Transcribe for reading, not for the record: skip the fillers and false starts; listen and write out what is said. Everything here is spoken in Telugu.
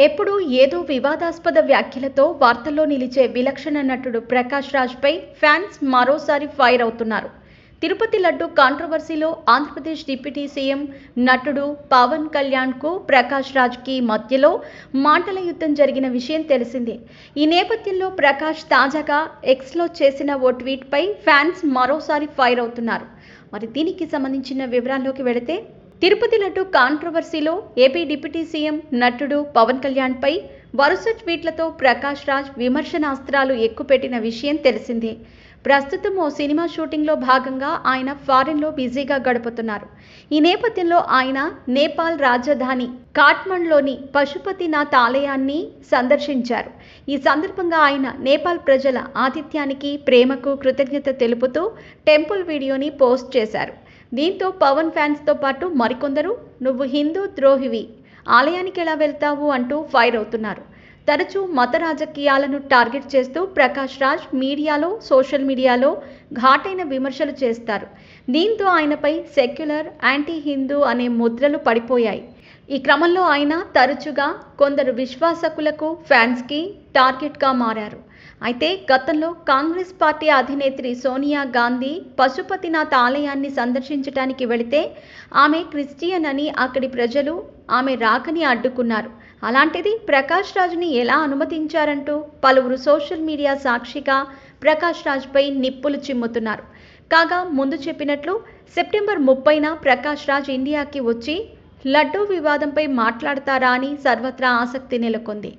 ఎప్పుడూ ఏదో వివాదాస్పద వ్యాఖ్యలతో వార్తల్లో నిలిచే విలక్షణ నటుడు ప్రకాష్ రాజ్పై ఫ్యాన్స్ మరోసారి ఫైర్ అవుతున్నారు. తిరుపతి లడ్డు కాంట్రవర్సీలో ఆంధ్రప్రదేశ్ డిప్యూటీ సీఎం నటుడు పవన్ కళ్యాణ్కు ప్రకాష్ రాజ్కి మధ్యలో మాటల యుద్ధం జరిగిన విషయం తెలిసిందే. ఈ నేపథ్యంలో ప్రకాష్ తాజాగా ఎక్స్లో చేసిన ఓ ట్వీట్పై ఫ్యాన్స్ మరోసారి ఫైర్ అవుతున్నారు. మరి దీనికి సంబంధించిన వివరాల్లోకి వెళితే, తిరుపతి లడ్డు కాంట్రవర్సీలో ఏపీ డిప్యూటీ సీఎం నటుడు పవన్ కళ్యాణ్పై వరుస ట్వీట్లతో ప్రకాష్ రాజ్ విమర్శనాస్త్రాలు ఎక్కుపెట్టిన విషయం తెలిసిందే. ప్రస్తుతం ఓ సినిమా షూటింగ్లో భాగంగా ఆయన ఫారెన్లో బిజీగా గడుపుతున్నారు. ఈ నేపథ్యంలో ఆయన నేపాల్ రాజధాని కాఠ్మండ్లోని పశుపతినాథ్ ఆలయాన్ని సందర్శించారు. ఈ సందర్భంగా ఆయన నేపాల్ ప్రజల ఆతిథ్యానికి, ప్రేమకు కృతజ్ఞత తెలుపుతూ టెంపుల్ వీడియోని పోస్ట్ చేశారు. దీంతో పవన్ ఫ్యాన్స్తో పాటు మరికొందరు "నువ్వు హిందూ ద్రోహివి, ఆలయానికి ఎలా వెళ్తావు" అంటూ ఫైర్ అవుతున్నారు. తరచూ మత రాజకీయాలను టార్గెట్ చేస్తూ ప్రకాష్ రాజ్ మీడియాలో, సోషల్ మీడియాలో ఘాటైన విమర్శలు చేస్తారు. దీంతో ఆయనపై సెక్యులర్, యాంటీ హిందూ అనే ముద్రలు పడిపోయాయి. ఈ క్రమంలో ఆయన తరచుగా కొందరు విశ్వాసకులకు, ఫ్యాన్స్కి టార్గెట్గా మారారు. అయితే గతంలో కాంగ్రెస్ పార్టీ అధినేత్రి సోనియా గాంధీ పశుపతినాథ్ ఆలయాన్ని సందర్శించడానికి వెళితే ఆమె క్రిస్టియన్ అని అక్కడి ప్రజలు ఆమె రాకని అడ్డుకున్నారు. అలాంటిది ప్రకాష్ రాజ్ని ఎలా అనుమతించారంటూ పలువురు సోషల్ మీడియా సాక్షిగా ప్రకాష్ రాజ్పై నిప్పులు చిమ్ముతున్నారు. కాగా ముందు చెప్పినట్లు సెప్టెంబర్ 30న ప్రకాష్ రాజ్ ఇండియాకి వచ్చి లడ్డూ వివాదంపై మాట్లాడతారా అని సర్వత్రా ఆసక్తి నెలకొంది.